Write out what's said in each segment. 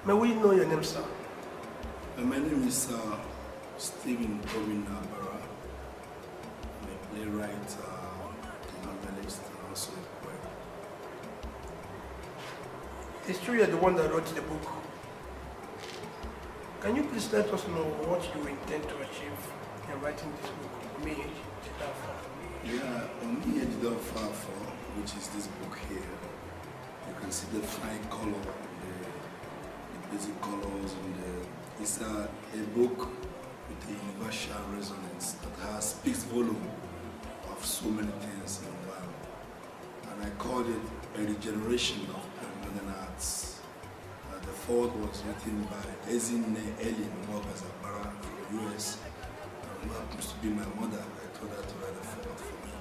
May we know your name, sir? My name is Stephen Obinna Abara. I'm a playwright, a novelist, and also a poet. It's true you're the one that wrote the book. Can you please let us know what you intend to achieve in writing this book, Ome Ihe Jide Ofo-Afo? Yeah, Ome Ihe Jide Ofo-Afo, which is this book here. You can see the fine color, the basic colors, and it's a book with a universal resonance that speaks volume of so many things in one. And I called it a regeneration of modern arts. The foreword was written by Abara from the US, who happens to be my mother. I told her to write the foreword for me.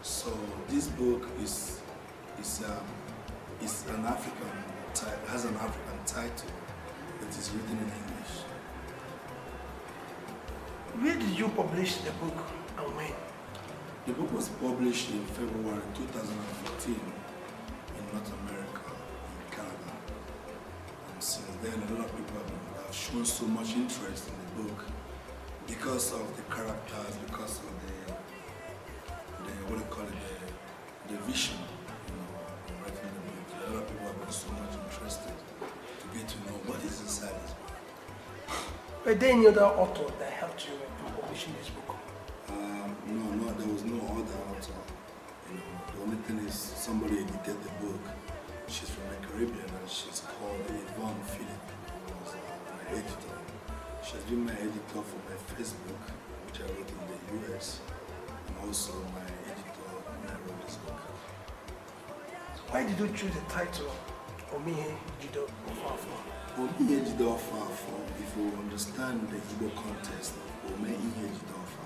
So this book is an African title, has an African title that is written in English. Where did you publish the book and when? The book was published in February 2014 in North America, in Canada. And since then, a lot of people have shown so much interest in the book because of the characters, because of the what do you call it, the vision, in writing the book. A lot of people have been so much interested to get to know what is inside this book. Were there any other author that helped you in publishing this book? No, there was no other author. The only thing is somebody edited the book. She's from the Caribbean and she's called Yvonne Philip, who was my editor. She has been my editor for my first book, which I wrote in the US, and also my editor when I wrote this book. Why did you choose the title Ome Ihe Jide Ofo-Afo? Ome Ihe Jide Ofo-Afo, if you understand the Igbo context of Ome Ihe Jide Ofo-Afo,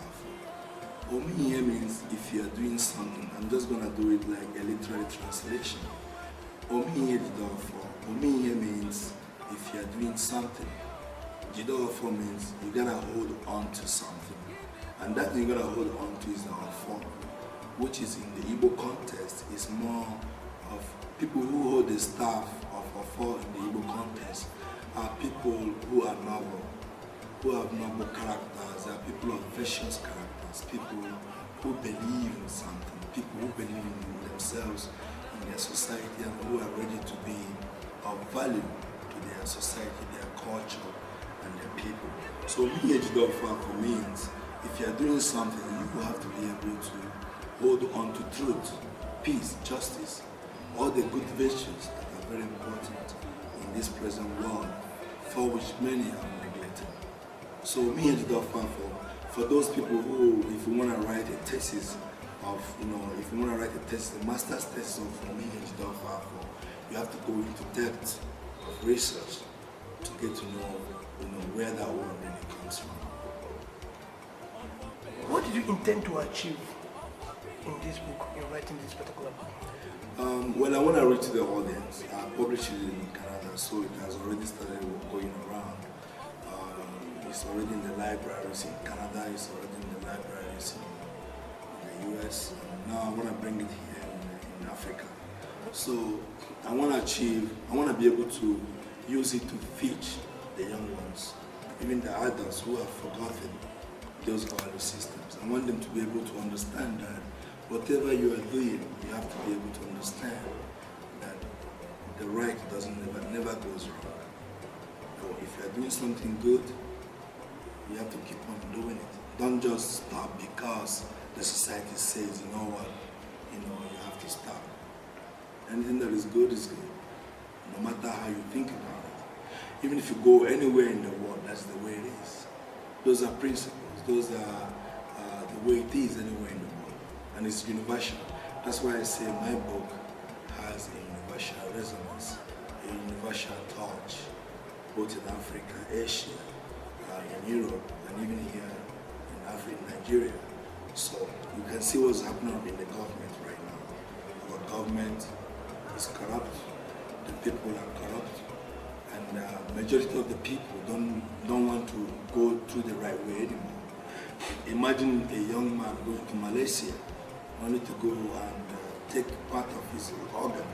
Ome Ihe means if you are doing something. I'm just going to do it like a literary translation. Ome Ihe Jide Ofo. Ome Ihe means if you are doing something. Jide Ofo means you gotta hold on to something. And that thing you gotta hold on to is the Ofo, which is in the Igbo context is more of people who hold the staff of Ofo in the Igbo context are people who are noble, who have noble characters, they are people of virtuous characters, people who believe in something, people who believe in themselves, in their society, and who are ready to be of value to their society, their culture, and their people. So Ome Ihe Jide Ofo-Afo means if you are doing something, you have to be able to hold on to truth, peace, justice, all the good virtues that are very important in this present world, for which many are neglected. So Ome Ihe Jide Ofo-Afo, for those people who, if you want to write a thesis of, if you want to write a thesis, a master's thesis of Ome Ihe Jide Ofo-Afo, you have to go into depth of research to get to know, where that word really comes from. What did you intend to achieve in this book, in writing this particular book? Well, I want to reach the audience. I published it in Canada, so it has already started going around. It's already in the libraries in Canada, it's already in the libraries in the US. And now I want to bring it here in Africa. So I want to be able to use it to teach the young ones, even the adults who have forgotten those value systems. I want them to be able to understand that whatever you are doing, you have to be able to understand that the right never goes wrong. So if you are doing something good, you have to keep on doing it. Don't just stop because the society says, you know what, you have to stop. Anything that is good, no matter how you think about it. Even if you go anywhere in the world, that's the way it is. Those are principles. Those are the way it is anywhere in the world. And it's universal. That's why I say my book has a universal resonance, a universal touch, both in Africa, Asia, in Europe, and even here in Africa, Nigeria. So you can see what's happening in the government right now. Our government is corrupt, the people are corrupt, and the majority of the people don't want to go through the right way anymore. Imagine a young man going to Malaysia only to go and take part of his organ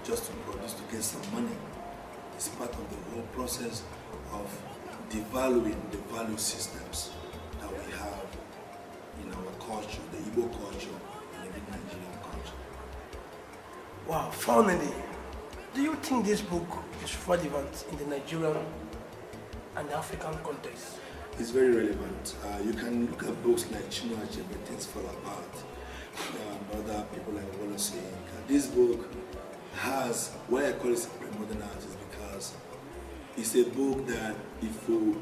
just to produce, to get some money. It's part of the whole process of devaluing the value systems that we have in our culture, the Igbo culture, and even Nigerian culture. Wow, finally, do you think this book is relevant in the Nigerian and African context? It's very relevant. You can look at books like Chinua Achebe, Things Fall Apart, other people like Wole Soyinka. This book has, why I call it a pre-modern art is because it's a book that if you,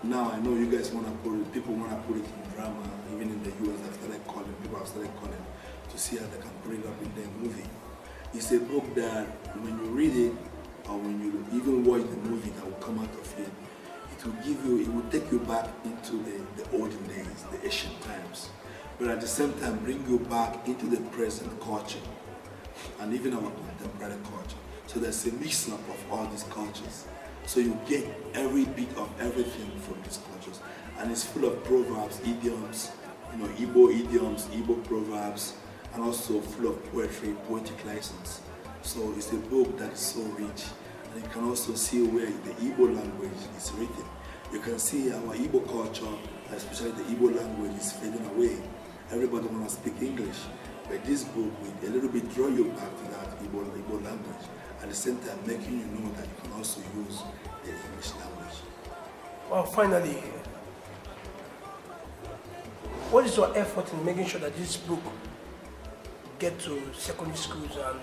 now I know you guys want to put it, people want to put it in drama, even in the US people have started calling to see how they can put it up in their movie. It's a book that when you read it, or when you even watch the movie that will come out of it, it will give you, it will take you back into the olden days, the ancient times, but at the same time bring you back into the present culture and even our contemporary culture. So there's a mix-up of all these cultures. So you get every bit of everything from these cultures. And it's full of proverbs, idioms, Igbo idioms, Igbo proverbs, and also full of poetry, poetic license. So it's a book that is so rich. And you can also see where the Igbo language is written. You can see our Igbo culture, especially the Igbo language, is fading away. Everybody wants to speak English. But this book will a little bit draw you back to that Igbo language. At the same time, making you know that you can also use the English language. Well, finally, what is your effort in making sure that this book get to secondary schools and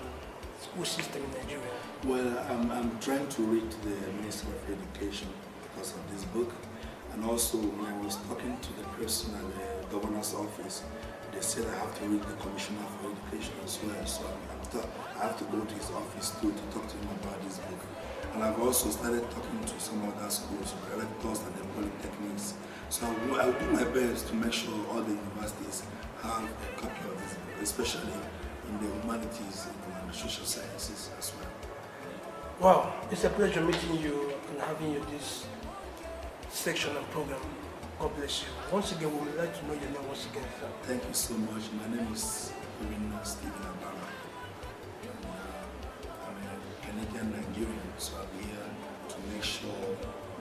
school system in Nigeria? Well, I'm trying to reach the Minister of Education because of this book. And also, when I was talking to the person at the governor's office, they said I have to reach the Commissioner for Education as well. So I have to go to his office too to talk to him about this book. And I've also started talking to some other schools, rectors and the polytechnics. So I'll do my best to make sure all the universities have a copy of this book, especially in the humanities and the social sciences as well. Wow, it's a pleasure meeting you and having you this section and program. God bless you. Once again, we would like to know your name once again, sir. Thank you so much. My name is Obinna Abara. I'm a Canadian Nigerian, so I'll be here to make sure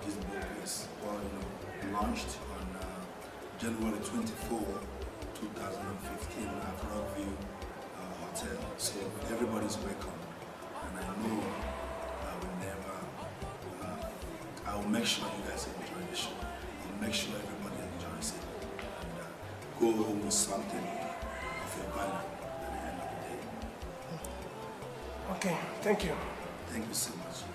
this book is launched on January 24, 2015 at Rockview Hotel. So everybody's welcome, and I know I will make sure you guys enjoy the show. Make sure everybody enjoys it and go home with something of your value at the end of the day. Okay, thank you. Thank you so much.